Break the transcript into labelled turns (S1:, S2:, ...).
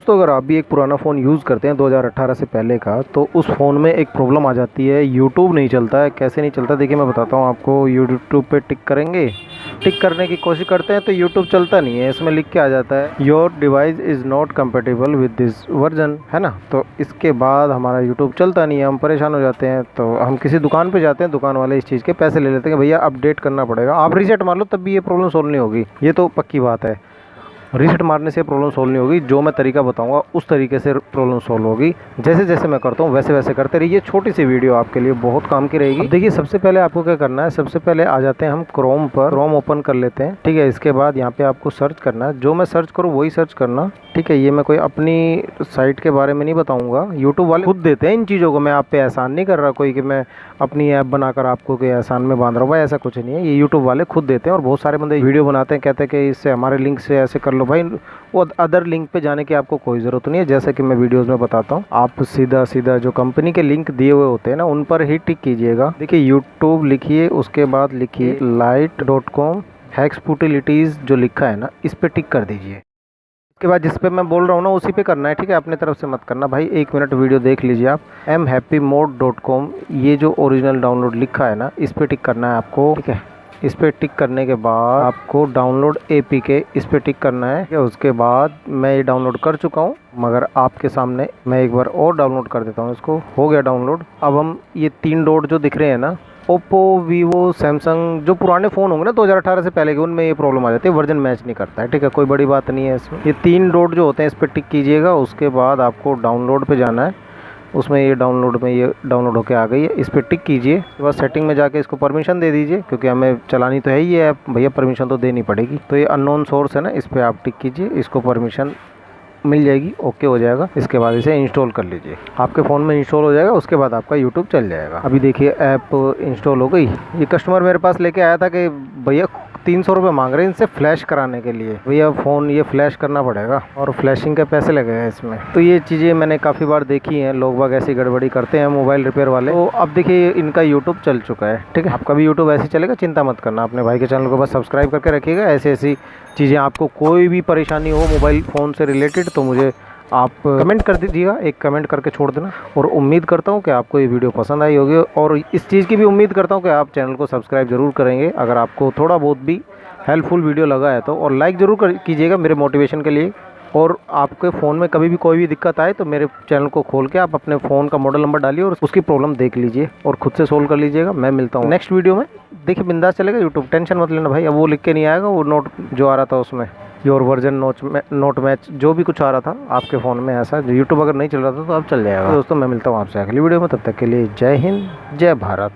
S1: दोस्तों अगर आप भी एक पुराना फ़ोन यूज़ करते हैं 2018 से पहले का, तो उस फ़ोन में एक प्रॉब्लम आ जाती है, यूट्यूब नहीं चलता है। कैसे नहीं चलता देखिए मैं बताता हूँ आपको। यूट्यूब पे टिक करेंगे, टिक करने की कोशिश करते हैं तो यूट्यूब चलता नहीं है। इसमें लिख के आ जाता है your device is not compatible with this version, है ना। तो इसके बाद हमारा यूट्यूब चलता नहीं है, हम परेशान हो जाते हैं। तो हम किसी दुकान पर जाते हैं, दुकान वाले इस चीज़ के पैसे ले लेते हैं कि भैया अपडेट करना पड़ेगा, आप रीसेट मार लो तब भी ये प्रॉब्लम सोल्व नहीं होगी। ये तो पक्की बात है, रीसेट मारने से प्रॉब्लम सोल्व नहीं होगी। जो मैं तरीका बताऊंगा उस तरीके से प्रॉब्लम सोल्व होगी। जैसे जैसे मैं करता हूँ वैसे वैसे करते रहिए। छोटी सी वीडियो आपके लिए बहुत काम की रहेगी। अब देखिए सबसे पहले आपको क्या करना है, सबसे पहले आ जाते हैं हम क्रोम पर। क्रोम ओपन कर लेते हैं, ठीक है। इसके बाद यहाँ पे आपको सर्च करना है, जो मैं सर्च करूँ वही सर्च करना, ठीक है। ये मैं कोई अपनी साइट के बारे में नहीं बताऊंगा, यूट्यूब वाले खुद देते हैं इन चीज़ों को। मैं आप पे एहसान नहीं कर रहा कोई कि मैं अपनी ऐप बनाकर आपको कोई एहसान में बांध रहा हूँ, भाई ऐसा कुछ नहीं है। ये यूट्यूब वाले खुद देते हैं और बहुत सारे बंदे वीडियो बनाते हैं, कहते हैं कि इससे हमारे लिंक से ऐसे कर लो। भाई वो अदर लिंक पे जाने की आपको कोई ज़रूरत नहीं है। जैसे कि मैं वीडियोस में बताता हूँ, आप सीधा सीधा जो कंपनी के लिंक दिए हुए होते हैं ना उन पर ही टिक कीजिएगा। देखिए यूट्यूब लिखिए, उसके बाद लिखिए light.com हैक्सफुटिलिटीज़ जो लिखा है ना इस पर टिक कर दीजिए। इसके बाद जिस पे मैं बोल रहा हूँ ना उसी पे करना है, ठीक है। अपने तरफ से मत करना भाई। 1 मिनट वीडियो देख लीजिए आप। mhappymode.com ये जो ओरिजिनल डाउनलोड लिखा है ना इस पे टिक करना है आपको, ठीक है। इस पे टिक करने के बाद आपको डाउनलोड APK इस पे टिक करना है, ठीक है। उसके बाद मैं ये डाउनलोड कर चुका हूँ, मगर आपके सामने मैं एक बार और डाउनलोड कर देता हूँ इसको। हो गया डाउनलोड। अब हम ये 3 डॉट जो दिख रहे हैं ना, ओप्पो, वीवो, सैमसंग, जो पुराने फ़ोन होंगे ना 2018 से पहले के, उनमें ये प्रॉब्लम आ जाती है, वर्जन मैच नहीं करता है, ठीक है। कोई बड़ी बात नहीं है इसमें। ये 3 डॉट जो होते हैं इस पर टिक कीजिएगा। उसके बाद आपको डाउनलोड पे जाना है, उसमें ये डाउनलोड होके आ गई है, इस पर टिक कीजिए। उसके बाद सेटिंग में जाके इसको परमिशन दे दीजिए, क्योंकि हमें चलानी तो है ही है ऐप, भैया परमिशन तो देनी पड़ेगी। तो ये अननोन सोर्स है ना, इस पर आप टिक कीजिए, इसको परमिशन मिल जाएगी, ओके हो जाएगा। इसके बाद इसे इंस्टॉल कर लीजिए, आपके फ़ोन में इंस्टॉल हो जाएगा। उसके बाद आपका यूट्यूब चल जाएगा। अभी देखिए ऐप इंस्टॉल हो गई। ये कस्टमर मेरे पास लेके आया था कि भैया 300 रुपये मांग रहे हैं इनसे फ्लैश कराने के लिए। भैया फ़ोन ये फ्लैश करना पड़ेगा और फ्लैशिंग के पैसे लगे हैं इसमें। तो ये चीज़ें मैंने काफ़ी बार देखी हैं, लोग बाग ऐसी गड़बड़ी करते हैं मोबाइल रिपेयर वाले। तो अब देखिए इनका यूट्यूब चल चुका है, ठीक है। आपका भी यूट्यूब ऐसे चलेगा, चिंता मत करना। अपने भाई के चैनल को बस सब्सक्राइब करके रखिएगा। ऐसी ऐसी चीज़ें, आपको कोई भी परेशानी हो मोबाइल फ़ोन से रिलेटेड तो मुझे आप कमेंट कर दीजिएगा, एक कमेंट करके छोड़ देना। और उम्मीद करता हूँ कि आपको ये वीडियो पसंद आई होगी, और इस चीज़ की भी उम्मीद करता हूँ कि आप चैनल को सब्सक्राइब ज़रूर करेंगे अगर आपको थोड़ा बहुत भी हेल्पफुल वीडियो लगा है तो। और लाइक ज़रूर कीजिएगा मेरे मोटिवेशन के लिए। और आपके फ़ोन में कभी भी कोई भी दिक्कत आए तो मेरे चैनल को खोल के आप अपने फ़ोन का मॉडल नंबर डालिए और उसकी प्रॉब्लम देख लीजिए और खुद से सोल्व कर लीजिएगा। मैं मिलता हूँ नेक्स्ट वीडियो में। देखिए बिंदास चलेगा यूट्यूब, टेंशन मत लेना भाई। अब वो लिख के नहीं आएगा, वो नोट जो आ रहा था उसमें योर वर्जन नोट मैच जो भी कुछ आ रहा था आपके फ़ोन में, ऐसा यूट्यूब अगर नहीं चल रहा था तो अब चल जाएगा। दोस्तों मैं मिलता हूँ आपसे अगली वीडियो में, तब तक के लिए जय हिंद, जय भारत।